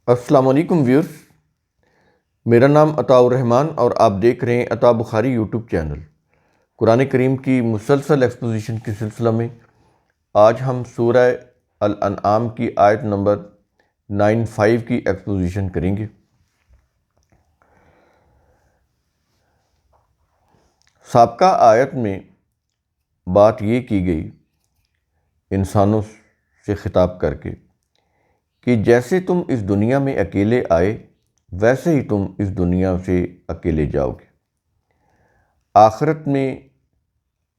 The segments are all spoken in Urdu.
السلام علیکم ویورز، میرا نام عطاء الرحمن اور آپ دیکھ رہے ہیں عطاء بخاری یوٹیوب چینل۔ قرآن کریم کی مسلسل ایکسپوزیشن کے سلسلہ میں آج ہم سورہ الانعام کی آیت نمبر 95 کی ایکسپوزیشن کریں گے۔ سابقہ آیت میں بات یہ کی گئی انسانوں سے خطاب کر کے کہ جیسے تم اس دنیا میں اکیلے آئے ویسے ہی تم اس دنیا سے اکیلے جاؤ گے۔ آخرت میں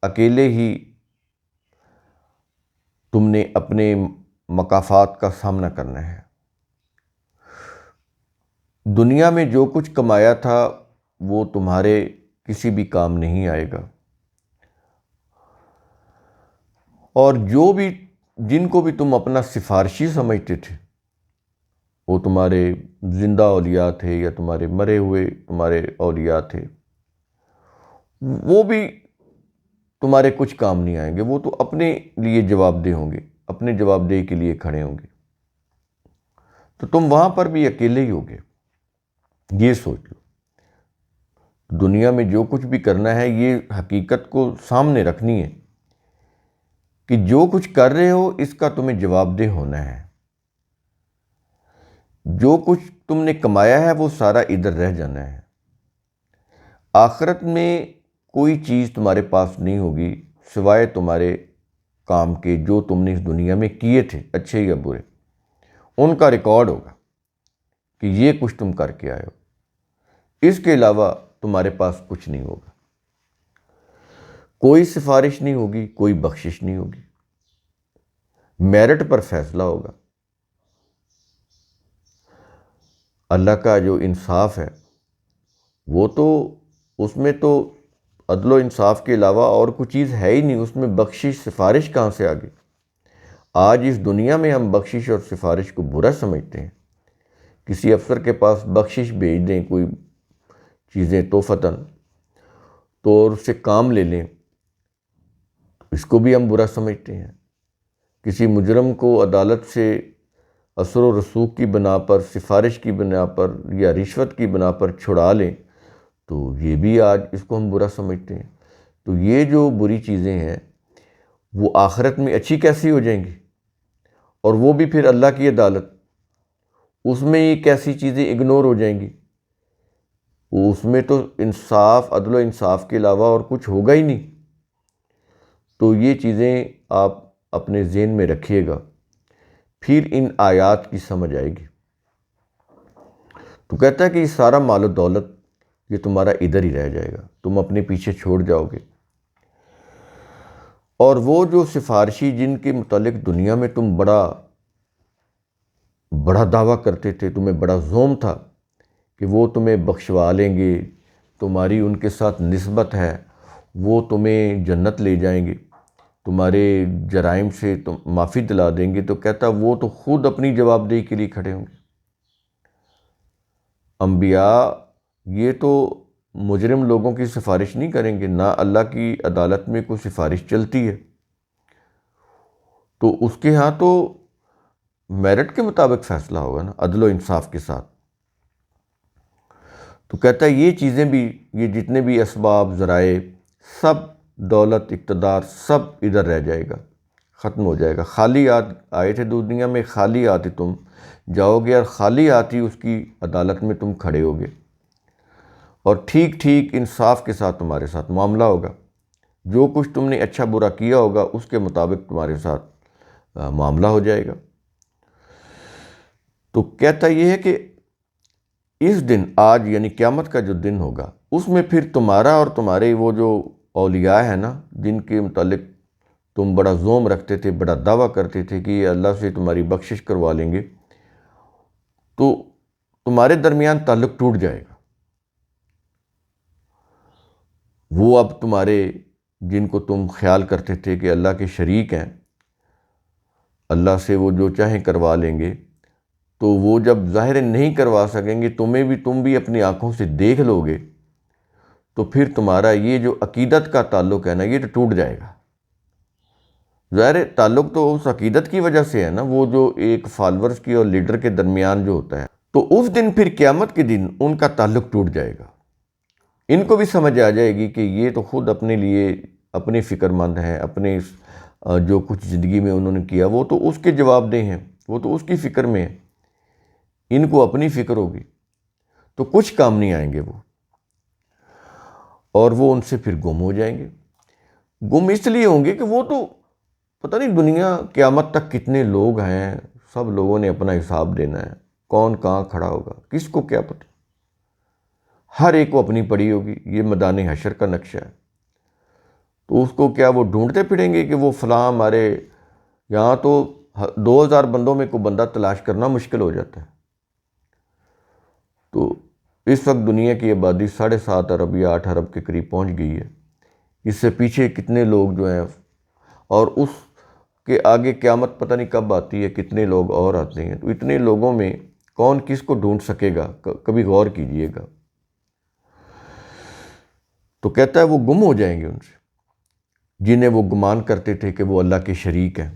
اکیلے ہی تم نے اپنے مکافات کا سامنا کرنا ہے۔ دنیا میں جو کچھ کمایا تھا وہ تمہارے کسی بھی کام نہیں آئے گا، اور جن کو بھی تم اپنا سفارشی سمجھتے تھے وہ تمہارے زندہ اولیاء تھے یا تمہارے مرے ہوئے تمہارے اولیاء تھے، وہ بھی تمہارے کچھ کام نہیں آئیں گے۔ وہ تو اپنے لیے جواب دہ ہوں گے، اپنے جواب دہی کے لیے کھڑے ہوں گے، تو تم وہاں پر بھی اکیلے ہی ہوگے۔ یہ سوچ لو، دنیا میں جو کچھ بھی کرنا ہے یہ حقیقت کو سامنے رکھنی ہے کہ جو کچھ کر رہے ہو اس کا تمہیں جواب دہ ہونا ہے۔ جو کچھ تم نے کمایا ہے وہ سارا ادھر رہ جانا ہے۔ آخرت میں کوئی چیز تمہارے پاس نہیں ہوگی سوائے تمہارے کام کے جو تم نے اس دنیا میں کیے تھے، اچھے یا برے، ان کا ریکارڈ ہوگا کہ یہ کچھ تم کر کے آئے ہو۔ اس کے علاوہ تمہارے پاس کچھ نہیں ہوگا، کوئی سفارش نہیں ہوگی، کوئی بخشش نہیں ہوگی، میرٹ پر فیصلہ ہوگا۔ اللہ کا جو انصاف ہے وہ تو اس میں تو عدل و انصاف کے علاوہ اور کوئی چیز ہے ہی نہیں، اس میں بخشش سفارش کہاں سے آگے؟ آج اس دنیا میں ہم بخشش اور سفارش کو برا سمجھتے ہیں۔ کسی افسر کے پاس بخشش بھیج دیں کوئی چیزیں توفتاً تو اور اس سے کام لے لیں، اس کو بھی ہم برا سمجھتے ہیں۔ کسی مجرم کو عدالت سے اثر و رسوخ کی بنا پر، سفارش کی بنا پر یا رشوت کی بنا پر چھڑا لیں تو یہ بھی آج اس کو ہم برا سمجھتے ہیں۔ تو یہ جو بری چیزیں ہیں وہ آخرت میں اچھی کیسی ہو جائیں گی؟ اور وہ بھی پھر اللہ کی عدالت، اس میں یہ کیسی چیزیں اگنور ہو جائیں گی؟ اس میں تو انصاف، عدل و انصاف کے علاوہ اور کچھ ہوگا ہی نہیں۔ تو یہ چیزیں آپ اپنے ذہن میں رکھیے گا، پھر ان آیات کی سمجھ آئے گی۔ تو کہتا ہے کہ یہ سارا مال و دولت یہ تمہارا ادھر ہی رہ جائے گا، تم اپنے پیچھے چھوڑ جاؤ گے۔ اور وہ جو سفارشی جن کے متعلق دنیا میں تم بڑا دعویٰ کرتے تھے، تمہیں بڑا زوم تھا کہ وہ تمہیں بخشوا لیں گے، تمہاری ان کے ساتھ نسبت ہے، وہ تمہیں جنت لے جائیں گے، تمہارے جرائم سے تم معافی دلا دیں گے، تو کہتا وہ تو خود اپنی جواب دہی کے لیے کھڑے ہوں گے۔ انبیاء یہ تو مجرم لوگوں کی سفارش نہیں کریں گے، نہ اللہ کی عدالت میں کوئی سفارش چلتی ہے، تو اس کے ہاں تو میرٹ کے مطابق فیصلہ ہوگا نا، عدل و انصاف کے ساتھ۔ تو کہتا ہے یہ چیزیں بھی، یہ جتنے بھی اسباب، ذرائع، سب دولت، اقتدار، سب ادھر رہ جائے گا، ختم ہو جائے گا۔ خالی آئے تھے دنیا میں، خالی آتے تم جاؤ گے، اور خالی آتی اس کی عدالت میں تم کھڑے ہوگے، اور ٹھیک ٹھیک انصاف کے ساتھ تمہارے ساتھ معاملہ ہوگا۔ جو کچھ تم نے اچھا برا کیا ہوگا اس کے مطابق تمہارے ساتھ معاملہ ہو جائے گا۔ تو کہتا یہ ہے کہ اس دن، آج یعنی قیامت کا جو دن ہوگا، اس میں پھر تمہارا اور تمہارے وہ جو اولیاء ہیں نا، جن کے متعلق تم بڑا زوم رکھتے تھے، بڑا دعویٰ کرتے تھے کہ یہ اللہ سے تمہاری بخشش کروا لیں گے، تو تمہارے درمیان تعلق ٹوٹ جائے گا۔ وہ اب تمہارے، جن کو تم خیال کرتے تھے کہ اللہ کے شریک ہیں، اللہ سے وہ جو چاہیں کروا لیں گے، تو وہ جب ظاہر نہیں کروا سکیں گے، تم بھی اپنی آنکھوں سے دیکھ لو گے، تو پھر تمہارا یہ جو عقیدت کا تعلق ہے نا، یہ تو ٹوٹ جائے گا۔ ظاہر تعلق تو اس عقیدت کی وجہ سے ہے نا، وہ جو ایک فالورز کی اور لیڈر کے درمیان جو ہوتا ہے، تو اس دن پھر قیامت کے دن ان کا تعلق ٹوٹ جائے گا. ان کو بھی سمجھ آ جائے گی کہ یہ تو خود اپنے لیے اپنے فکر مند ہیں، اپنے جو کچھ زندگی میں انہوں نے کیا وہ تو اس کے جواب دہ ہیں، وہ تو اس کی فکر میں ہیں، ان کو اپنی فکر ہوگی تو کچھ کام نہیں آئیں گے وہ، اور وہ ان سے پھر گم ہو جائیں گے. گم اس لیے ہوں گے کہ وہ تو پتہ نہیں دنیا قیامت تک کتنے لوگ ہیں، سب لوگوں نے اپنا حساب دینا ہے، کون کہاں کھڑا ہوگا کس کو کیا پتہ، ہر ایک کو اپنی پڑی ہوگی. یہ میدان حشر کا نقشہ ہے. تو اس کو کیا وہ ڈھونڈتے پھریں گے کہ وہ فلاں ہمارے یہاں تو 2000 بندوں میں کوئی بندہ تلاش کرنا مشکل ہو جاتا ہے. تو اس وقت دنیا کی آبادی 7.5 ارب یا 8 ارب کے قریب پہنچ گئی ہے. اس سے پیچھے کتنے لوگ جو ہیں، اور اس کے آگے قیامت پتہ نہیں کب آتی ہے، کتنے لوگ اور آتے ہیں. تو اتنے لوگوں میں کون کس کو ڈھونڈ سکے گا، کبھی غور کیجئے گا. تو کہتا ہے وہ گم ہو جائیں گے ان سے جنہیں وہ گمان کرتے تھے کہ وہ اللہ کے شریک ہیں.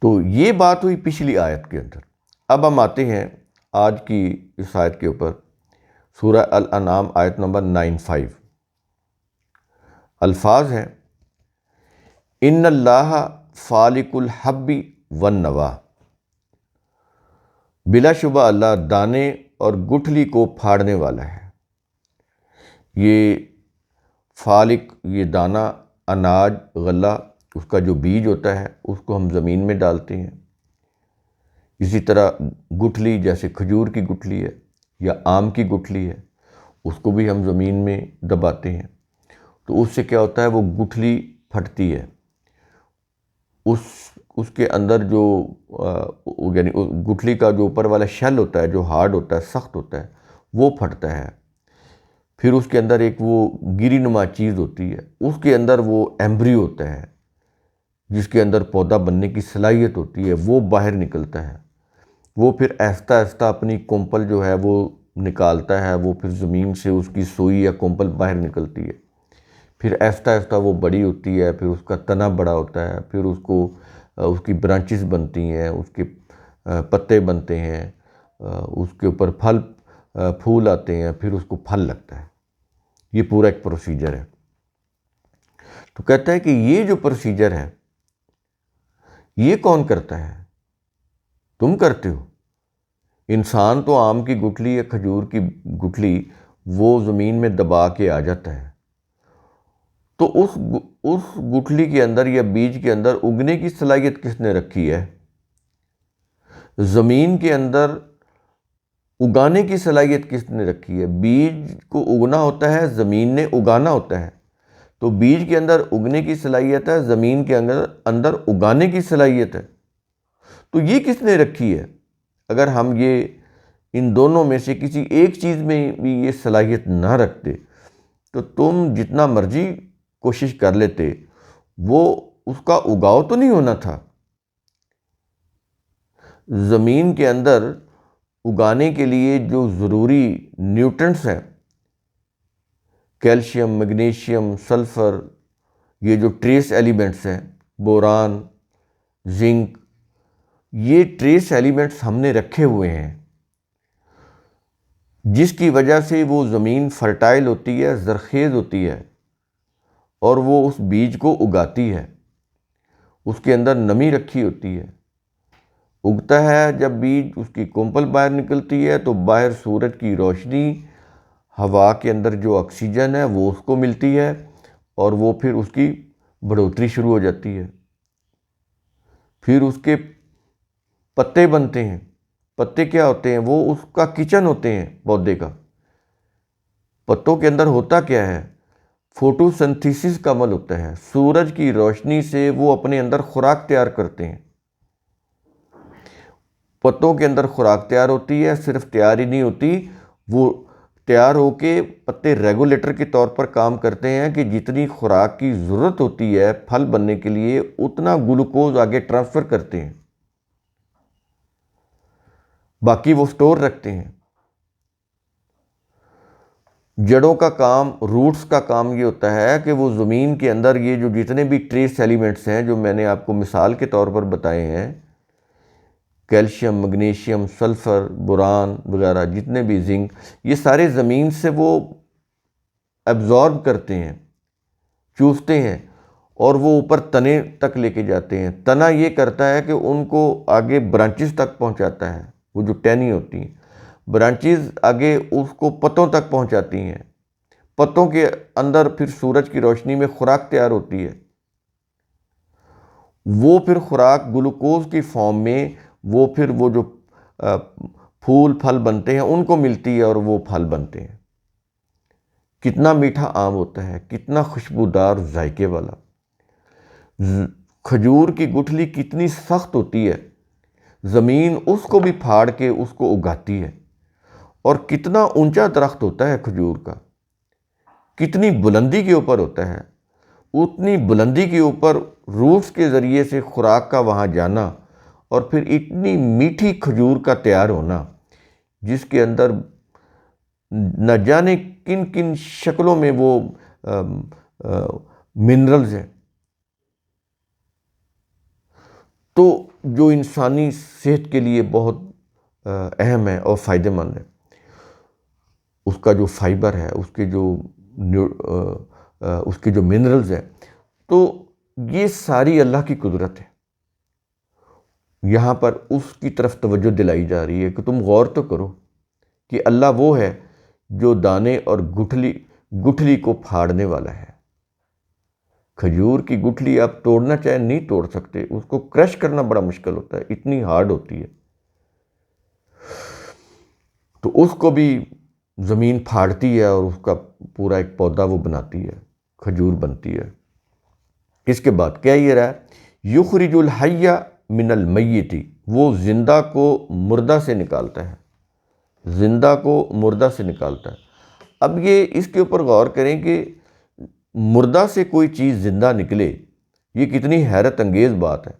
تو یہ بات ہوئی پچھلی آیت کے اندر. اب ہم آتے ہیں آج کی اس آیت کے اوپر، سورہ الانعام آیت نمبر 95. الفاظ ہیں: ان اللہ فالق الحب والنوا، بلا شبہ اللہ دانے اور گٹھلی کو پھاڑنے والا ہے. یہ فالق، یہ دانہ، اناج، غلہ، اس کا جو بیج ہوتا ہے اس کو ہم زمین میں ڈالتے ہیں. اسی طرح گٹھلی، جیسے کھجور کی گٹھلی ہے یا آم کی گٹھلی ہے، اس کو بھی ہم زمین میں دباتے ہیں. تو اس سے کیا ہوتا ہے، وہ گٹھلی پھٹتی ہے، اس کے اندر جو یعنی گٹھلی کا جو اوپر والا شیل ہوتا ہے، جو ہارڈ ہوتا ہے، سخت ہوتا ہے، وہ پھٹتا ہے. پھر اس کے اندر ایک وہ گری نما چیز ہوتی ہے، اس کے اندر وہ ایمبریو ہوتا ہے جس کے اندر پودا بننے کی صلاحیت ہوتی ہے، وہ باہر نکلتا ہے. وہ پھر آہستہ آہستہ اپنی کمپل جو ہے وہ نکالتا ہے، وہ پھر زمین سے اس کی سوئی یا کمپل باہر نکلتی ہے. پھر آہستہ آہستہ وہ بڑی ہوتی ہے، پھر اس کا تنا بڑا ہوتا ہے، پھر اس کی برانچز بنتی ہیں، اس کے پتے بنتے ہیں، اس کے اوپر پھول آتے ہیں، پھر اس کو پھل لگتا ہے. یہ پورا ایک پروسیجر ہے. تو کہتا ہے کہ یہ جو پروسیجر ہے یہ کون کرتا ہے؟ تم کرتے ہو. انسان تو آم کی گٹھلی یا کھجور کی گٹھلی وہ زمین میں دبا کے آ جاتا ہے. تو اس گٹھلی کے اندر یا بیج کے اندر اگنے کی صلاحیت کس نے رکھی ہے؟ زمین کے اندر اگانے کی صلاحیت کس نے رکھی ہے؟ بیج کو اگنا ہوتا ہے، زمین نے اگانا ہوتا ہے. تو بیج کے اندر اگنے کی صلاحیت ہے، زمین کے اندر اگانے کی صلاحیت ہے. تو یہ کس نے رکھی ہے؟ اگر ہم ان دونوں میں سے کسی ایک چیز میں بھی یہ صلاحیت نہ رکھتے تو تم جتنا مرضی کوشش کر لیتے، وہ اس کا اگاؤ تو نہیں ہونا تھا. زمین کے اندر اگانے کے لیے جو ضروری نیوٹرنٹس ہیں، کیلشیم، میگنیشیم، سلفر، یہ جو ٹریس ایلیمنٹس ہیں، بوران، زنک، یہ ٹریس ایلیمنٹس ہم نے رکھے ہوئے ہیں جس کی وجہ سے وہ زمین فرٹائل ہوتی ہے، زرخیز ہوتی ہے، اور وہ اس بیج کو اگاتی ہے. اس کے اندر نمی رکھی ہوتی ہے. اگتا ہے جب بیج، اس کی کمپل باہر نکلتی ہے تو باہر سورج کی روشنی، ہوا کے اندر جو آکسیجن ہے وہ اس کو ملتی ہے، اور وہ پھر اس کی بڑھوتری شروع ہو جاتی ہے. پھر اس کے پتے بنتے ہیں. پتے کیا ہوتے ہیں؟ وہ اس کا کچن ہوتے ہیں پودے کا. پتوں کے اندر ہوتا کیا ہے؟ فوٹو سنتھیسس کا عمل ہوتا ہے. سورج کی روشنی سے وہ اپنے اندر خوراک تیار کرتے ہیں. پتوں کے اندر خوراک تیار ہوتی ہے، صرف تیار ہی نہیں ہوتی، وہ تیار ہو کے پتے ریگولیٹر کے طور پر کام کرتے ہیں کہ جتنی خوراک کی ضرورت ہوتی ہے پھل بننے کے لیے اتنا گلوکوز آگے ٹرانسفر کرتے ہیں، باقی وہ سٹور رکھتے ہیں. جڑوں کا کام، روٹس کا کام یہ ہوتا ہے کہ وہ زمین کے اندر یہ جو جتنے بھی ٹریس ایلیمنٹس ہیں جو میں نے آپ کو مثال کے طور پر بتائے ہیں کیلشیم، مگنیشیم، سلفر، بوران وغیرہ جتنے بھی زنک، یہ سارے زمین سے وہ ایبزارب کرتے ہیں، چوستے ہیں، اور وہ اوپر تنے تک لے کے جاتے ہیں۔ تنا یہ کرتا ہے کہ ان کو آگے برانچز تک پہنچاتا ہے، وہ جو ٹہنی ہوتی ہیں، برانچز آگے اس کو پتوں تک پہنچاتی ہیں، پتوں کے اندر پھر سورج کی روشنی میں خوراک تیار ہوتی ہے، وہ پھر خوراک گلوکوز کی فارم میں وہ پھر وہ جو پھول پھل بنتے ہیں ان کو ملتی ہے اور وہ پھل بنتے ہیں۔ کتنا میٹھا آم ہوتا ہے، کتنا خوشبودار ذائقے والا۔ کھجور کی گٹھلی کتنی سخت ہوتی ہے، زمین اس کو بھی پھاڑ کے اس کو اگاتی ہے، اور کتنا اونچا درخت ہوتا ہے کھجور کا، کتنی بلندی کے اوپر ہوتا ہے، اتنی بلندی کے اوپر روٹس کے ذریعے سے خوراک کا وہاں جانا، اور پھر اتنی میٹھی کھجور کا تیار ہونا جس کے اندر نہ جانے کن کن شکلوں میں وہ منرلز ہیں، تو جو انسانی صحت کے لیے بہت اہم ہے اور فائدہ مند ہے۔ اس کا جو فائبر ہے، اس کے جو منرلز ہیں، تو یہ ساری اللہ کی قدرت ہے۔ یہاں پر اس کی طرف توجہ دلائی جا رہی ہے کہ تم غور تو کرو کہ اللہ وہ ہے جو دانے اور گٹھلی کو پھاڑنے والا ہے۔ کھجور کی گٹھلی آپ توڑنا چاہیں نہیں توڑ سکتے، اس کو کرش کرنا بڑا مشکل ہوتا ہے، اتنی ہارڈ ہوتی ہے، تو اس کو بھی زمین پھاڑتی ہے اور اس کا پورا ایک پودا وہ بناتی ہے، کھجور بنتی ہے۔ اس کے بعد کیا یہ رہا ہے، یخرج الحی من المیت، وہ زندہ کو مردہ سے نکالتا ہے، زندہ کو مردہ سے نکالتا ہے۔ اب یہ اس کے اوپر غور کریں کہ مردہ سے کوئی چیز زندہ نکلے، یہ کتنی حیرت انگیز بات ہے۔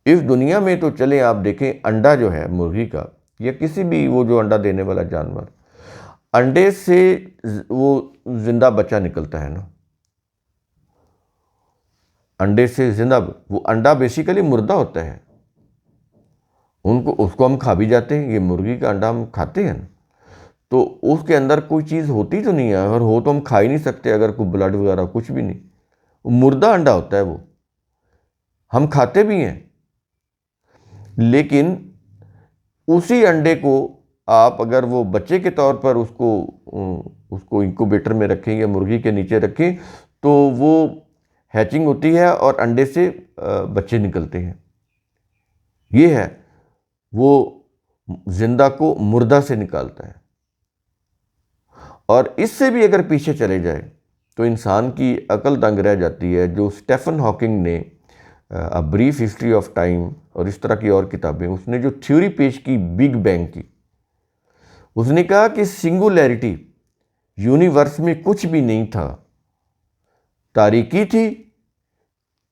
اس دنیا میں تو چلیں آپ دیکھیں، انڈا جو ہے مرغی کا یا کسی بھی وہ جو انڈا دینے والا جانور، انڈے سے وہ زندہ بچہ نکلتا ہے نا، انڈے سے زندہ، وہ انڈا بیسیکلی مردہ ہوتا ہے، اس کو ہم کھا بھی جاتے ہیں، یہ مرغی کا انڈا ہم کھاتے ہیں نا، تو اس کے اندر کوئی چیز ہوتی تو نہیں ہے، اگر ہو تو ہم کھا ہی نہیں سکتے، اگر کوئی بلڈ وغیرہ کچھ بھی نہیں، مردہ انڈا ہوتا ہے وہ، ہم کھاتے بھی ہیں۔ لیکن اسی انڈے کو آپ اگر وہ بچے کے طور پر اس کو انکوبیٹر میں رکھیں یا مرغی کے نیچے رکھیں تو وہ ہیچنگ ہوتی ہے اور انڈے سے بچے نکلتے ہیں۔ یہ ہے، وہ زندہ کو مردہ سے نکالتا ہے۔ اور اس سے بھی اگر پیچھے چلے جائے تو انسان کی عقل دنگ رہ جاتی ہے۔ جو اسٹیفن ہاکنگ نے A Brief History of Time اور اس طرح کی اور کتابیں، اس نے جو تھیوری پیش کی بگ بینگ کی، اس نے کہا کہ سنگولیرٹی، یونیورس میں کچھ بھی نہیں تھا، تاریکی تھی،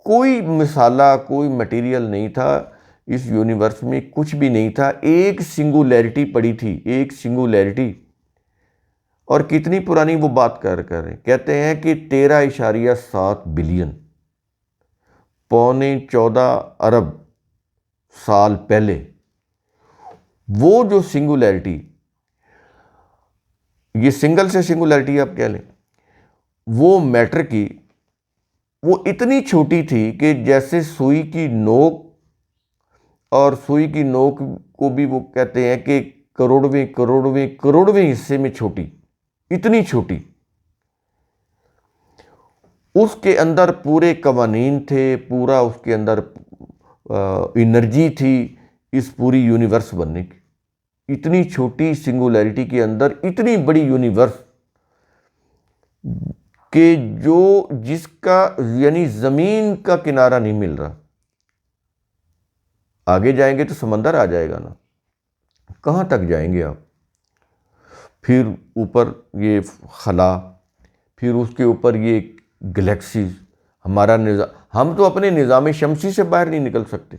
کوئی مسالہ، کوئی مٹیریل نہیں تھا، اس یونیورس میں کچھ بھی نہیں تھا، ایک سنگولیرٹی پڑی تھی، ایک سنگولیرٹی۔ اور کتنی پرانی وہ بات کر رہے ہیں، کہتے ہیں کہ 13.7 بلین، 14.25 ارب سال پہلے وہ جو سنگولیرٹی، یہ سنگل سے سنگولیرٹی آپ کہہ لیں، وہ میٹر کی، وہ اتنی چھوٹی تھی کہ جیسے سوئی کی نوک، اور سوئی کی نوک کو بھی وہ کہتے ہیں کہ کروڑویں حصے میں چھوٹی، اتنی چھوٹی۔ اس کے اندر پورے قوانین تھے، پورا اس کے اندر انرجی تھی اس پوری یونیورس بننے کی۔ اتنی چھوٹی سنگولیرٹی کے اندر اتنی بڑی یونیورس کہ جس کا یعنی زمین کا کنارہ نہیں مل رہا، آگے جائیں گے تو سمندر آ جائے گا نا، کہاں تک جائیں گے آپ؟ پھر اوپر یہ خلا، پھر اس کے اوپر یہ گلیکسیز، ہمارا نظام، ہم تو اپنے نظام شمسی سے باہر نہیں نکل سکتے۔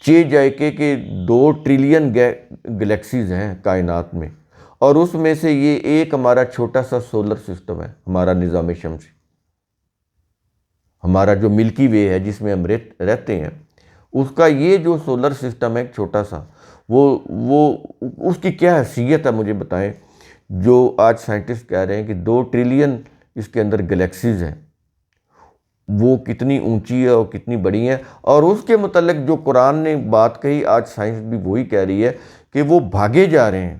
6 جائکے کے 2 ٹریلین گلیکسیز ہیں کائنات میں، اور اس میں سے یہ ایک ہمارا چھوٹا سا سولر سسٹم ہے، ہمارا نظام شمسی، ہمارا جو ملکی وے ہے جس میں ہم رہتے ہیں، اس کا یہ جو سولر سسٹم ہے ایک چھوٹا سا، وہ اس کی کیا حیثیت ہے مجھے بتائیں، جو آج سائنٹسٹ کہہ رہے ہیں کہ 2 ٹریلین اس کے اندر گلیکسیز ہیں، وہ کتنی اونچی ہے اور کتنی بڑی ہیں، اور اس کے متعلق جو قرآن نے بات کہی آج سائنس بھی وہی کہہ رہی ہے کہ وہ بھاگے جا رہے ہیں،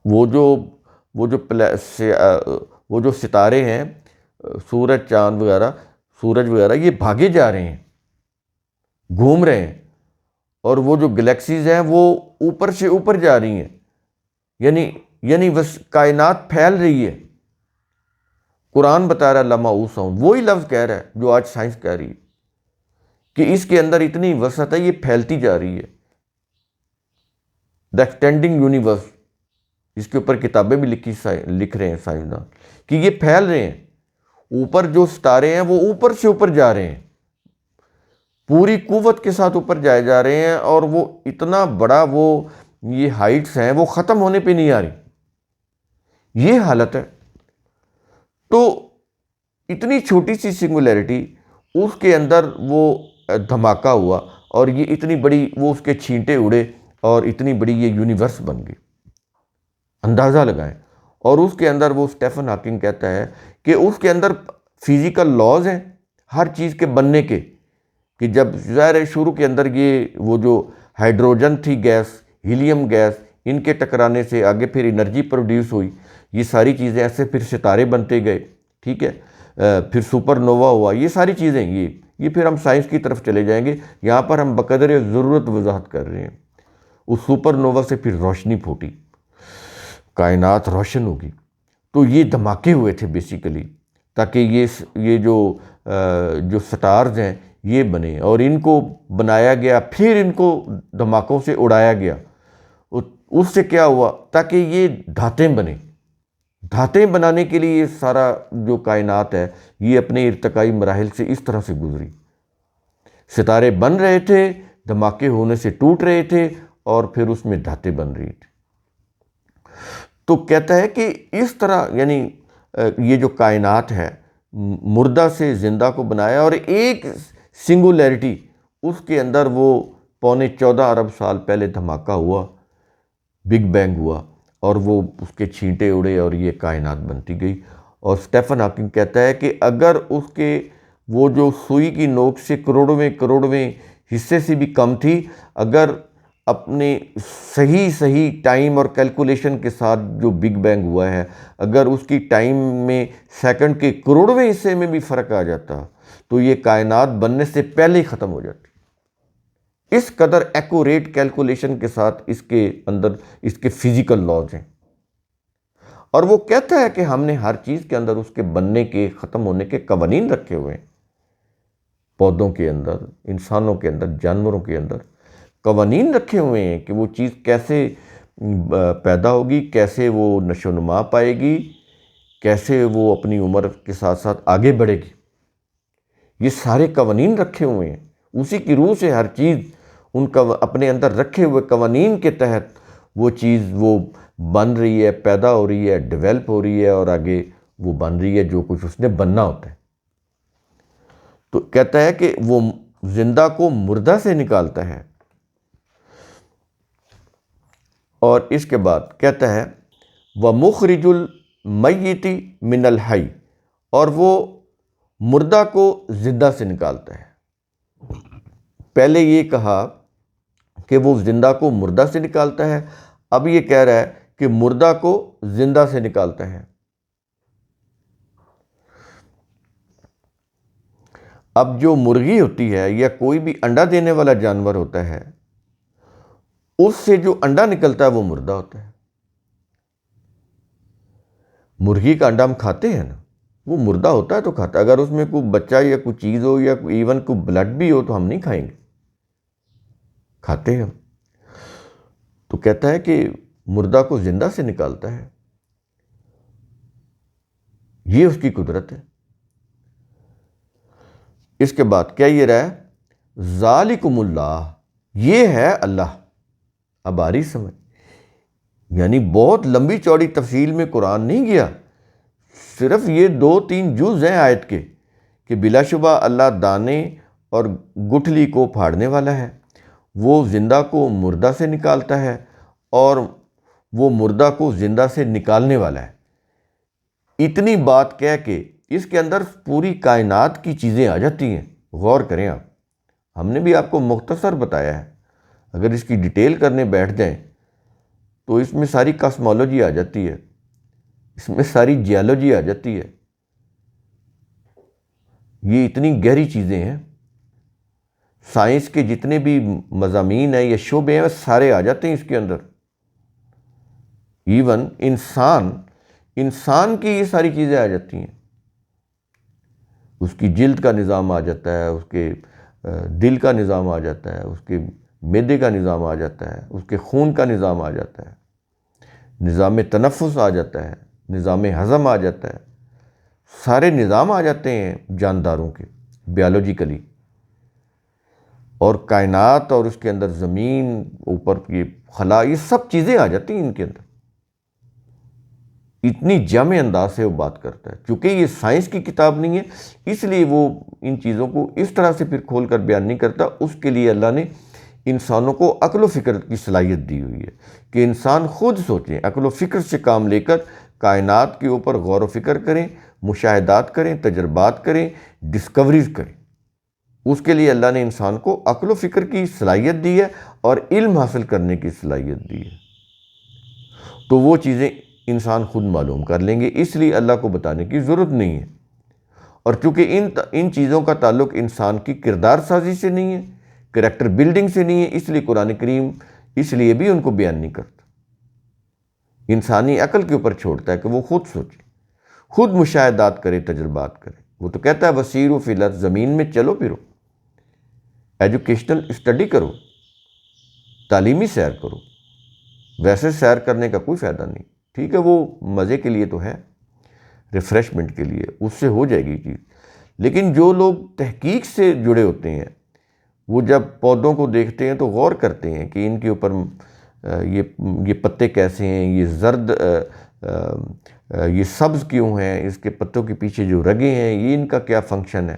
وہ جو ستارے ہیں، سورج چاند وغیرہ، سورج وغیرہ، یہ بھاگے جا رہے ہیں، گھوم رہے ہیں، اور وہ جو گلیکسیز ہیں وہ اوپر سے اوپر جا رہی ہیں، یعنی بس کائنات پھیل رہی ہے۔ قرآن بتا رہا ہے لما اوسعون، وہی لفظ کہہ رہا ہے جو آج سائنس کہہ رہی ہے کہ اس کے اندر اتنی وسعت ہے، یہ پھیلتی جا رہی ہے۔ دا ایکسٹینڈنگ یونیورس، اس کے اوپر کتابیں بھی لکھ رہے ہیں سائنسدان کہ یہ پھیل رہے ہیں، اوپر جو ستارے ہیں وہ اوپر سے اوپر جا رہے ہیں، پوری قوت کے ساتھ اوپر جائے جا رہے ہیں، اور وہ اتنا بڑا یہ ہائٹس ہیں، وہ ختم ہونے پہ نہیں آ رہی، یہ حالت ہے۔ تو اتنی چھوٹی سی سنگولیرٹی، اس کے اندر وہ دھماکہ ہوا، اور یہ اتنی بڑی، وہ اس کے چھینٹے اڑے، اور اتنی بڑی یہ یونیورس بن گئی، اندازہ لگائیں۔ اور اس کے اندر وہ اسٹیفن ہاکنگ کہتا ہے کہ اس کے اندر فزیکل لاز ہیں ہر چیز کے بننے کے، کہ جب ظاہر شروع کے اندر وہ جو ہائیڈروجن تھی گیس، ہیلیم گیس، ان کے ٹکرانے سے آگے پھر انرجی پروڈیوس ہوئی، یہ ساری چیزیں ایسے پھر ستارے بنتے گئے، ٹھیک ہے، پھر سپر نووا ہوا، یہ ساری چیزیں، یہ پھر ہم سائنس کی طرف چلے جائیں گے، یہاں پر ہم بقدر ضرورت وضاحت کر رہے ہیں۔ اس سپر نووا سے پھر روشنی پھوٹی، کائنات روشن ہوگی۔ تو یہ دھماکے ہوئے تھے بیسیکلی، تاکہ یہ جو سٹارز ہیں یہ بنے، اور ان کو بنایا گیا، پھر ان کو دھماکوں سے اڑایا گیا۔ اس سے کیا ہوا؟ تاکہ یہ دھاتیں بنیں، دھاتیں بنانے کے لیے یہ سارا جو کائنات ہے یہ اپنے ارتقائی مراحل سے اس طرح سے گزری، ستارے بن رہے تھے، دھماکے ہونے سے ٹوٹ رہے تھے، اور پھر اس میں دھاتیں بن رہی تھی۔ تو کہتا ہے کہ اس طرح یعنی یہ جو کائنات ہے، مردہ سے زندہ کو بنایا، اور ایک سنگولیرٹی، اس کے اندر وہ 14.25 ارب سال پہلے دھماکہ ہوا، بگ بینگ ہوا، اور وہ اس کے چھینٹے اڑے، اور یہ کائنات بنتی گئی۔ اور اسٹیفن ہاکنگ کہتا ہے کہ اگر اس کے وہ جو سوئی کی نوک سے کروڑویں حصے سے بھی کم تھی، اگر اپنے صحیح ٹائم اور کیلکولیشن کے ساتھ جو بگ بینگ ہوا ہے، اگر اس کی ٹائم میں سیکنڈ کے کروڑویں حصے میں بھی فرق آ جاتا تو یہ کائنات بننے سے پہلے ہی ختم ہو جاتی۔ اس قدر ایکوریٹ کیلکولیشن کے ساتھ اس کے اندر اس کے فزیکل لاز ہیں، اور وہ کہتا ہے کہ ہم نے ہر چیز کے اندر اس کے بننے کے، ختم ہونے کے قوانین رکھے ہوئے ہیں، پودوں کے اندر، انسانوں کے اندر، جانوروں کے اندر قوانین رکھے ہوئے ہیں کہ وہ چیز کیسے پیدا ہوگی، کیسے وہ نشو و نما پائے گی، کیسے وہ اپنی عمر کے ساتھ ساتھ آگے بڑھے گی۔ یہ سارے قوانین رکھے ہوئے ہیں، اسی کی روح سے ہر چیز ان کا اپنے اندر رکھے ہوئے قوانین کے تحت وہ چیز وہ بن رہی ہے، پیدا ہو رہی ہے، ڈیولپ ہو رہی ہے، اور آگے وہ بن رہی ہے جو کچھ اس نے بننا ہوتا ہے۔ تو کہتا ہے کہ وہ زندہ کو مردہ سے نکالتا ہے، اور اس کے بعد کہتا ہے وَمُخْرِجُ الْمَيِّتِ مِنَ الْحَيِّ، اور وہ مردہ کو زندہ سے نکالتا ہے۔ پہلے یہ کہا کہ وہ زندہ کو مردہ سے نکالتا ہے، اب یہ کہہ رہا ہے کہ مردہ کو زندہ سے نکالتا ہے۔ اب جو مرغی ہوتی ہے یا کوئی بھی انڈا دینے والا جانور ہوتا ہے، اس سے جو انڈا نکلتا ہے وہ مردہ ہوتا ہے۔ مرغی کا انڈا ہم کھاتے ہیں نا، وہ مردہ ہوتا ہے تو کھاتا ہے، اگر اس میں کوئی بچہ یا کوئی چیز ہو یا ایون کوئی بلڈ بھی ہو تو ہم نہیں کھائیں گے، کھاتے ہیں ہم۔ تو کہتا ہے کہ مردہ کو زندہ سے نکالتا ہے، یہ اس کی قدرت ہے۔ اس کے بعد کیا یہ رہا ہے ذالکم اللہ، یہ ہے اللہ۔ اب آ رہی سمجھ، یعنی بہت لمبی چوڑی تفصیل میں قرآن نہیں گیا، صرف یہ 2-3 جز ہیں آیت کے کہ بلا شبہ اللہ دانے اور گٹھلی کو پھاڑنے والا ہے، وہ زندہ کو مردہ سے نکالتا ہے اور وہ مردہ کو زندہ سے نکالنے والا ہے۔ اتنی بات کہہ کے اس کے اندر پوری کائنات کی چیزیں آ جاتی ہیں۔ غور کریں آپ، ہم نے بھی آپ کو مختصر بتایا ہے، اگر اس کی ڈیٹیل کرنے بیٹھ جائیں تو اس میں ساری کاسمولوجی آ جاتی ہے، اس میں ساری جیولوجی آ جاتی ہے، یہ اتنی گہری چیزیں ہیں۔ سائنس کے جتنے بھی مضامین ہیں یا شعبے ہیں سارے آ جاتے ہیں اس کے اندر۔ ایون انسان کی یہ ساری چیزیں آ جاتی ہیں، اس کی جلد کا نظام آ جاتا ہے، اس کے دل کا نظام آ جاتا ہے، اس کے معدے کا نظام آ جاتا ہے، اس کے خون کا نظام آ جاتا ہے، نظام تنفس آ جاتا ہے، نظام ہضم آ جاتا ہے، سارے نظام آ جاتے ہیں جانداروں کے بیالوجیکلی، اور کائنات اور اس کے اندر زمین، اوپر کی خلا، یہ سب چیزیں آ جاتی ہیں ان کے اندر۔ اتنی جامع انداز سے وہ بات کرتا ہے، چونکہ یہ سائنس کی کتاب نہیں ہے اس لیے وہ ان چیزوں کو اس طرح سے پھر کھول کر بیان نہیں کرتا۔ اس کے لیے اللہ نے انسانوں کو عقل و فکر کی صلاحیت دی ہوئی ہے کہ انسان خود سوچیں، عقل و فکر سے کام لے کر کائنات کے اوپر غور و فکر کریں، مشاہدات کریں، تجربات کریں، ڈسکوریز کریں۔ اس کے لیے اللہ نے انسان کو عقل و فکر کی صلاحیت دی ہے اور علم حاصل کرنے کی صلاحیت دی ہے، تو وہ چیزیں انسان خود معلوم کر لیں گے، اس لیے اللہ کو بتانے کی ضرورت نہیں ہے۔ اور چونکہ ان چیزوں کا تعلق انسان کی کردار سازی سے نہیں ہے، کریکٹر بلڈنگ سے نہیں ہے، اس لیے قرآن کریم اس لیے بھی ان کو بیان نہیں کرتا، انسانی عقل کے اوپر چھوڑتا ہے کہ وہ خود سوچے، خود مشاہدات کرے، تجربات کرے۔ وہ تو کہتا ہے وسیروا فی الارض، زمین میں چلو پھرو، ایجوکیشنل اسٹڈی کرو، تعلیمی سیر کرو۔ ویسے سیر کرنے کا کوئی فائدہ نہیں، ٹھیک ہے وہ مزے کے لیے تو ہے، ریفریشمنٹ کے لیے، اس سے ہو جائے گی چیز، لیکن جو لوگ تحقیق سے جڑے ہوتے ہیں وہ جب پودوں کو دیکھتے ہیں تو غور کرتے ہیں کہ ان کے اوپر یہ پتے کیسے ہیں، یہ زرد یہ سبز کیوں ہیں، اس کے پتوں کے پیچھے جو رگیں ہیں یہ ان کا کیا فنکشن ہے،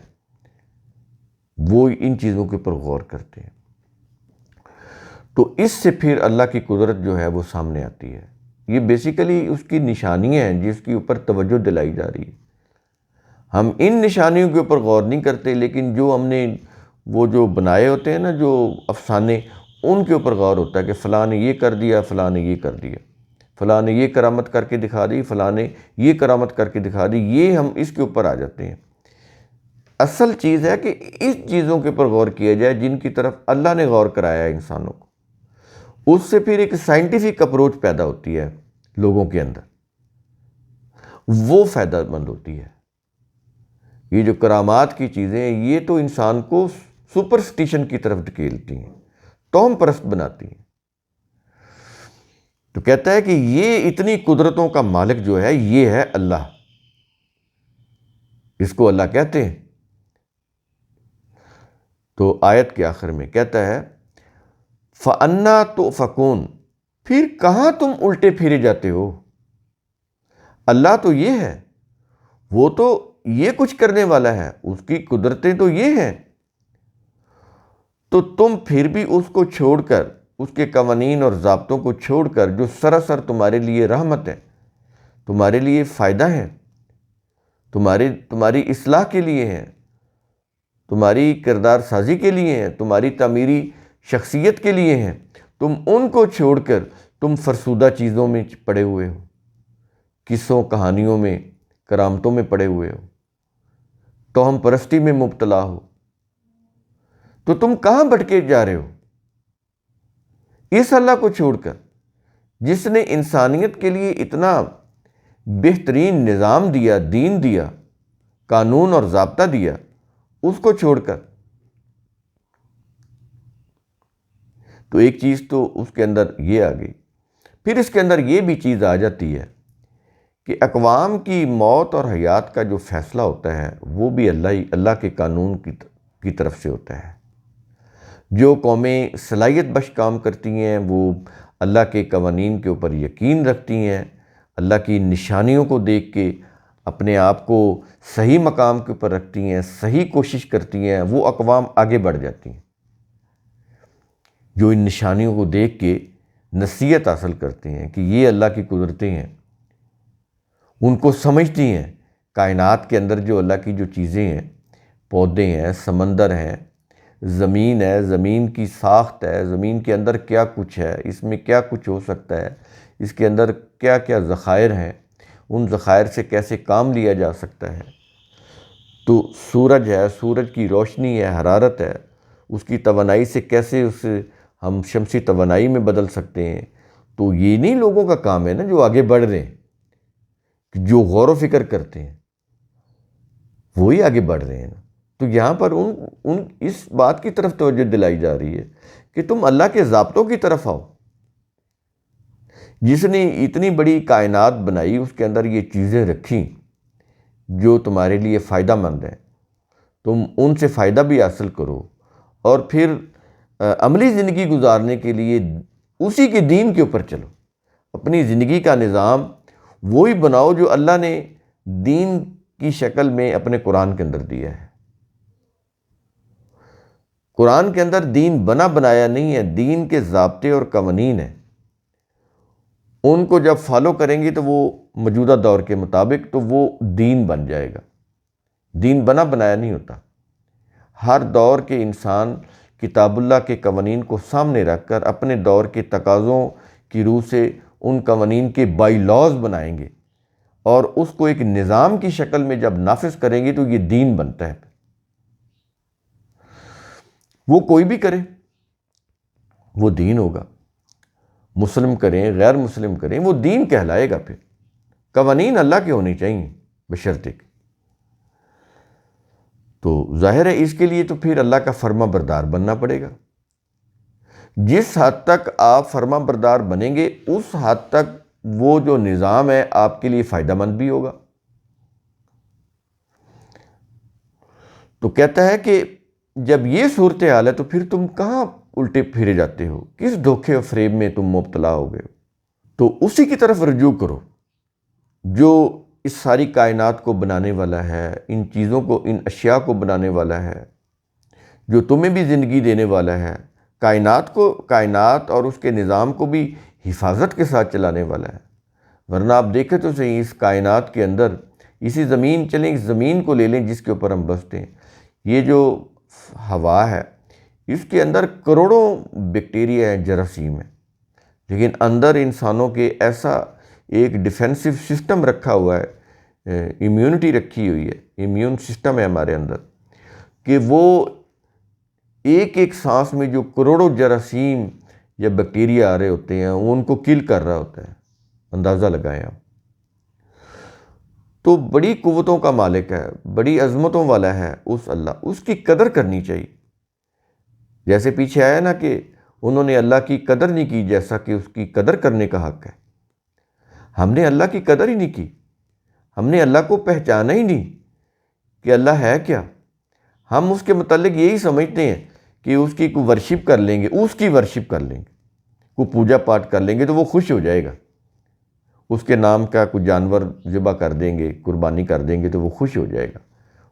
وہ ان چیزوں کے اوپر غور کرتے ہیں۔ تو اس سے پھر اللہ کی قدرت جو ہے وہ سامنے آتی ہے۔ یہ بیسیکلی اس کی نشانیاں ہیں جس کے اوپر توجہ دلائی جا رہی ہے۔ ہم ان نشانیوں کے اوپر غور نہیں کرتے، لیکن جو ہم نے وہ جو بنائے ہوتے ہیں نا جو افسانے، ان کے اوپر غور ہوتا ہے کہ فلاں نے یہ کر دیا، فلاں نے یہ کر دیا، فلاں نے یہ کرامت کر کے دکھا دی، فلاں نے یہ کرامت کر کے دکھا دی، یہ ہم اس کے اوپر آ جاتے ہیں۔ اصل چیز ہے کہ اس چیزوں کے اوپر غور کیا جائے جن کی طرف اللہ نے غور کرایا ہے انسانوں کو، اس سے پھر ایک سائنٹیفک اپروچ پیدا ہوتی ہے لوگوں کے اندر، وہ فائدہ مند ہوتی ہے۔ یہ جو کرامات کی چیزیں ہیں یہ تو انسان کو سپرسٹیشن کی طرف دھکیلتی ہیں، توہم پرست بناتی ہیں۔ تو کہتا ہے کہ یہ اتنی قدرتوں کا مالک جو ہے یہ ہے اللہ، اس کو اللہ کہتے ہیں۔ تو آیت کے آخر میں کہتا ہے فَأَنَّا تُؤْفَكُونَ، پھر کہاں تم الٹے پھیرے جاتے ہو؟ اللہ تو یہ ہے، وہ تو یہ کچھ کرنے والا ہے، اس کی قدرتیں تو یہ ہیں، تو تم پھر بھی اس کو چھوڑ کر، اس کے قوانین اور ضابطوں کو چھوڑ کر جو سراسر تمہارے لیے رحمت ہے، تمہارے لیے فائدہ ہے، تمہاری اصلاح کے لیے ہیں، تمہاری کردار سازی کے لیے ہیں، تمہاری تعمیری شخصیت کے لیے ہیں، تم ان کو چھوڑ کر تم فرسودہ چیزوں میں پڑے ہوئے ہو، قصوں کہانیوں میں، کرامتوں میں پڑے ہوئے ہو، توہم پرستی میں مبتلا ہو، تو تم کہاں بھٹکے جا رہے ہو؟ اس اللہ کو چھوڑ کر جس نے انسانیت کے لیے اتنا بہترین نظام دیا، دین دیا، قانون اور ضابطہ دیا، اس کو چھوڑ کر۔ تو ایک چیز تو اس کے اندر یہ آ گئی، پھر اس کے اندر یہ بھی چیز آ جاتی ہے کہ اقوام کی موت اور حیات کا جو فیصلہ ہوتا ہے وہ بھی اللہ کے قانون کی طرف سے ہوتا ہے۔ جو قومیں صلاحیت بخش کام کرتی ہیں وہ اللہ کے قوانین کے اوپر یقین رکھتی ہیں، اللہ کی نشانیوں کو دیکھ کے اپنے آپ کو صحیح مقام کے اوپر رکھتی ہیں، صحیح کوشش کرتی ہیں، وہ اقوام آگے بڑھ جاتی ہیں، جو ان نشانیوں کو دیکھ کے نصیحت حاصل کرتے ہیں کہ یہ اللہ کی قدرتیں ہیں، ان کو سمجھتی ہیں۔ کائنات کے اندر جو اللہ کی جو چیزیں ہیں، پودے ہیں، سمندر ہیں، زمین ہے، زمین کی ساخت ہے، زمین کے اندر کیا کچھ ہے، اس میں کیا کچھ ہو سکتا ہے، اس کے اندر کیا کیا ذخائر ہیں، ان ذخائر سے کیسے کام لیا جا سکتا ہے۔ تو سورج ہے، سورج کی روشنی ہے، حرارت ہے، اس کی توانائی سے کیسے اسے ہم شمسی توانائی میں بدل سکتے ہیں۔ تو یہ نہیں لوگوں کا کام ہے نا جو آگے بڑھ رہے ہیں، جو غور و فکر کرتے ہیں وہی آگے بڑھ رہے ہیں نا۔ تو یہاں پر اس بات کی طرف توجہ دلائی جا رہی ہے کہ تم اللہ کے ضابطوں کی طرف آؤ۔ جس نے اتنی بڑی کائنات بنائی، اس کے اندر یہ چیزیں رکھیں جو تمہارے لیے فائدہ مند ہیں، تم ان سے فائدہ بھی حاصل کرو، اور پھر عملی زندگی گزارنے کے لیے اسی کے دین کے اوپر چلو۔ اپنی زندگی کا نظام وہی بناؤ جو اللہ نے دین کی شکل میں اپنے قرآن کے اندر دیا ہے۔ قرآن کے اندر دین بنا بنایا نہیں ہے، دین کے ضابطے اور قوانین ہیں۔ ان کو جب فالو کریں گے تو وہ موجودہ دور کے مطابق تو وہ دین بن جائے گا۔ دین بنا بنایا نہیں ہوتا۔ ہر دور کے انسان کتاب اللہ کے قوانین کو سامنے رکھ کر اپنے دور کے تقاضوں کی روح سے ان قوانین کے بائی لاز بنائیں گے، اور اس کو ایک نظام کی شکل میں جب نافذ کریں گے تو یہ دین بنتا ہے۔ وہ کوئی بھی کرے وہ دین ہوگا، مسلم کریں غیر مسلم کریں وہ دین کہلائے گا۔ پھر قوانین اللہ کے ہونے چاہیے بشرطے کہ، تو ظاہر ہے اس کے لیے تو پھر اللہ کا فرما بردار بننا پڑے گا۔ جس حد تک آپ فرما بردار بنیں گے اس حد تک وہ جو نظام ہے آپ کے لیے فائدہ مند بھی ہوگا۔ تو کہتا ہے کہ جب یہ صورتحال ہے تو پھر تم کہاں الٹے پھرے جاتے ہو، کس دھوکے و فریب میں تم مبتلا ہو گئے ہو؟ تو اسی کی طرف رجوع کرو جو اس ساری کائنات کو بنانے والا ہے، ان چیزوں کو، ان اشیاء کو بنانے والا ہے، جو تمہیں بھی زندگی دینے والا ہے، کائنات اور اس کے نظام کو بھی حفاظت کے ساتھ چلانے والا ہے۔ ورنہ آپ دیکھیں تو صحیح، اس کائنات کے اندر اسی زمین چلیں، اس زمین کو لے لیں جس کے اوپر ہم بستے ہیں، یہ جو ہوا ہے اس کے اندر کروڑوں بیکٹیریا ہیں، جراثیم ہیں، لیکن اندر انسانوں کے ایسا ایک ڈیفینسو سسٹم رکھا ہوا ہے، امیونٹی رکھی ہوئی ہے، امیون سسٹم ہے ہمارے اندر، کہ وہ ایک ایک سانس میں جو کروڑوں جراثیم یا بیکٹیریا آ رہے ہوتے ہیں وہ ان کو کل کر رہا ہوتا ہے۔ اندازہ لگائیں آپ۔ تو بڑی قوتوں کا مالک ہے، بڑی عظمتوں والا ہے اس اللہ، اس کی قدر کرنی چاہیے۔ جیسے پیچھے آیا نا کہ انہوں نے اللہ کی قدر نہیں کی جیسا کہ اس کی قدر کرنے کا حق ہے۔ ہم نے اللہ کی قدر ہی نہیں کی، ہم نے اللہ کو پہچانا ہی نہیں کہ اللہ ہے کیا۔ ہم اس کے متعلق یہی سمجھتے ہیں کہ اس کی کوئی ورشپ کر لیں گے، اس کی ورشپ کر لیں گے، کوئی پوجا پاٹ کر لیں گے تو وہ خوش ہو جائے گا، اس کے نام کا کوئی جانور ذبح کر دیں گے، قربانی کر دیں گے تو وہ خوش ہو جائے گا،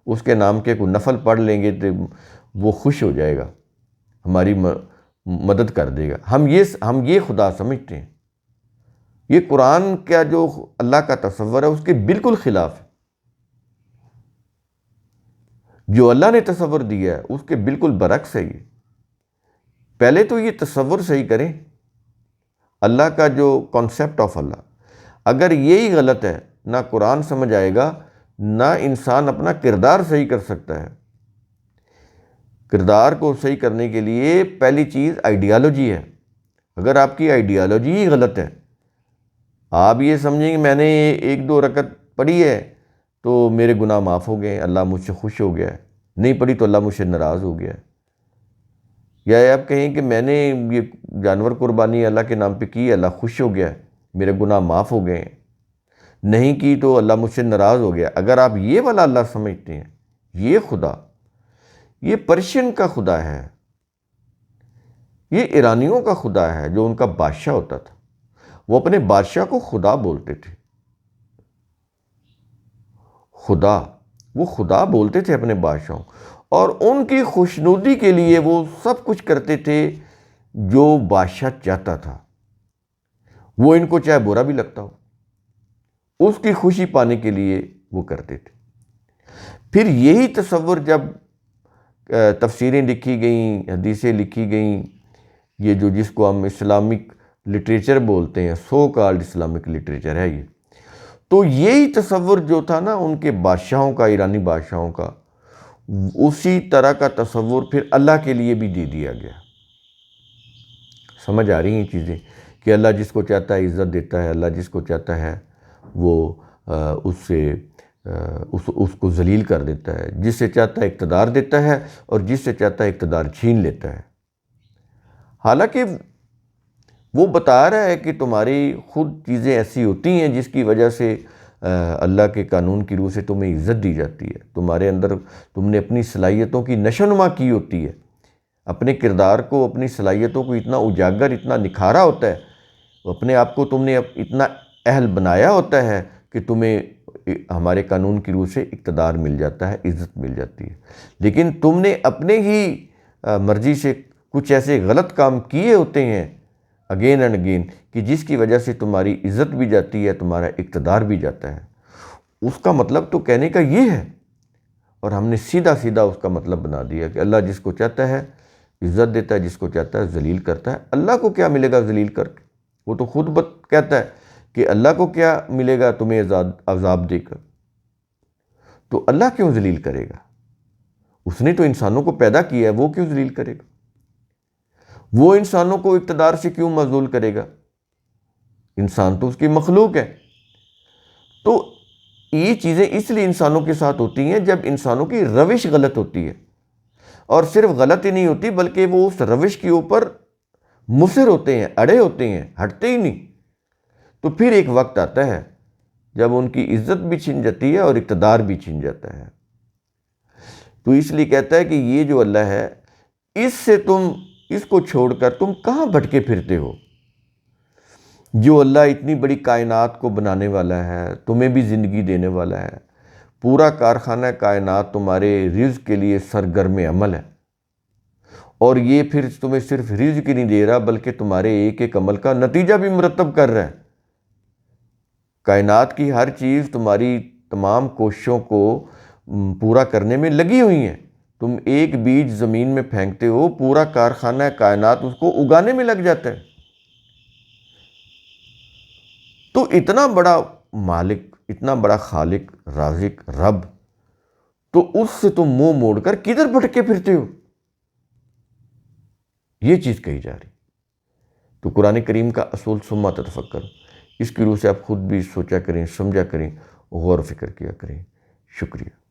اس کے نام کے کوئی نفل پڑھ لیں گے تو وہ خوش ہو جائے گا، ہماری مدد کر دے گا۔ ہم یہ خدا سمجھتے ہیں۔ یہ قرآن کا جو اللہ کا تصور ہے اس کے بالکل خلاف ہے۔ جو اللہ نے تصور دیا ہے اس کے بالکل برعکس ہے۔ یہ پہلے تو یہ تصور صحیح کریں اللہ کا، جو کانسیپٹ آف اللہ، اگر یہی غلط ہے نہ قرآن سمجھ آئے گا، نہ انسان اپنا کردار صحیح کر سکتا ہے۔ کردار کو صحیح کرنے کے لیے پہلی چیز آئیڈیالوجی ہے۔ اگر آپ کی آئیڈیالوجی ہی غلط ہے، آپ یہ سمجھیں کہ میں نے ایک دو رکعت پڑھی ہے تو میرے گناہ معاف ہو گئے، اللہ مجھ سے خوش ہو گیا ہے، نہیں پڑھی تو اللہ مجھ سے ناراض ہو گیا ہے، یا آپ کہیں کہ میں نے یہ جانور قربانی اللہ کے نام پہ کی، اللہ خوش ہو گیا ہے، میرے گناہ معاف ہو گئے ہیں، نہیں کی تو اللہ مجھ سے ناراض ہو گیا۔ اگر آپ یہ والا اللہ سمجھتے ہیں، یہ خدا، یہ پرشین کا خدا ہے، یہ ایرانیوں کا خدا ہے جو ان کا بادشاہ ہوتا تھا، وہ اپنے بادشاہ کو خدا بولتے تھے۔ خدا، وہ خدا بولتے تھے اپنے بادشاہوں، اور ان کی خوشنودی کے لیے وہ سب کچھ کرتے تھے جو بادشاہ چاہتا تھا، وہ ان کو چاہے برا بھی لگتا ہو، اس کی خوشی پانے کے لیے وہ کرتے تھے۔ پھر یہی تصور جب تفسیریں لکھی گئیں، حدیثیں لکھی گئیں، یہ جو جس کو ہم اسلامک لٹریچر بولتے ہیں، سو کالڈ اسلامک لٹریچر ہے یہ، تو یہی تصور جو تھا نا ان کے بادشاہوں کا، ایرانی بادشاہوں کا، اسی طرح کا تصور پھر اللہ کے لیے بھی دے دیا گیا۔ سمجھ آ رہی ہیں چیزیں کہ اللہ جس کو چاہتا ہے عزت دیتا ہے، اللہ جس کو چاہتا ہے وہ اس کو ذلیل کر دیتا ہے، جس سے چاہتا ہے اقتدار دیتا ہے اور جس سے چاہتا ہے اقتدار چھین لیتا ہے۔ حالانکہ وہ بتا رہا ہے کہ تمہاری خود چیزیں ایسی ہوتی ہیں جس کی وجہ سے اللہ کے قانون کی روح سے تمہیں عزت دی جاتی ہے، تمہارے اندر تم نے اپنی صلاحیتوں کی نشوونما کی ہوتی ہے، اپنے کردار کو، اپنی صلاحیتوں کو اتنا اجاگر، اتنا نکھارا ہوتا ہے، اپنے آپ کو تم نے اتنا اہل بنایا ہوتا ہے کہ تمہیں ہمارے قانون کی روح سے اقتدار مل جاتا ہے، عزت مل جاتی ہے۔ لیکن تم نے اپنے ہی مرضی سے کچھ ایسے غلط کام کیے ہوتے ہیں اگین اینڈ اگین کہ جس کی وجہ سے تمہاری عزت بھی جاتی ہے، تمہارا اقتدار بھی جاتا ہے۔ اس کا مطلب تو کہنے کا یہ ہے، اور ہم نے سیدھا سیدھا اس کا مطلب بنا دیا کہ اللہ جس کو چاہتا ہے عزت دیتا ہے، جس کو چاہتا ہے ذلیل کرتا ہے۔ اللہ کو کیا ملے گا ذلیل کر کے؟ وہ تو خود کہتا ہے کہ اللہ کو کیا ملے گا تمہیں عذاب دے کر؟ تو اللہ کیوں ذلیل کرے گا؟ اس نے تو انسانوں کو پیدا کیا ہے، وہ کیوں ذلیل کرے گا؟ وہ انسانوں کو اقتدار سے کیوں معزول کرے گا؟ انسان تو اس کی مخلوق ہے۔ تو یہ چیزیں اس لیے انسانوں کے ساتھ ہوتی ہیں جب انسانوں کی روش غلط ہوتی ہے، اور صرف غلط ہی نہیں ہوتی بلکہ وہ اس روش کے اوپر مصر ہوتے ہیں، اڑے ہوتے ہیں، ہٹتے ہی نہیں۔ تو پھر ایک وقت آتا ہے جب ان کی عزت بھی چھن جاتی ہے اور اقتدار بھی چھن جاتا ہے۔ تو اس لیے کہتا ہے کہ یہ جو اللہ ہے، اس کو چھوڑ کر تم کہاں بھٹکے پھرتے ہو؟ جو اللہ اتنی بڑی کائنات کو بنانے والا ہے، تمہیں بھی زندگی دینے والا ہے، پورا کارخانہ کائنات تمہارے رزق کے لیے سرگرم عمل ہے، اور یہ پھر تمہیں صرف رزق ہی نہیں دے رہا بلکہ تمہارے ایک ایک عمل کا نتیجہ بھی مرتب کر رہا ہے۔ کائنات کی ہر چیز تمہاری تمام کوششوں کو پورا کرنے میں لگی ہوئی ہیں۔ تم ایک بیج زمین میں پھینکتے ہو، پورا کارخانہ کائنات اس کو اگانے میں لگ جاتا ہے۔ تو اتنا بڑا مالک، اتنا بڑا خالق، رازق، رب، تو اس سے تم منہ موڑ کر کدھر بھٹکے پھرتے ہو؟ یہ چیز کہی جا رہی۔ تو قرآن کریم کا اصول ثم تفکر، اس کی روح سے آپ خود بھی سوچا کریں، سمجھا کریں، غور و فکر کیا کریں۔ شکریہ۔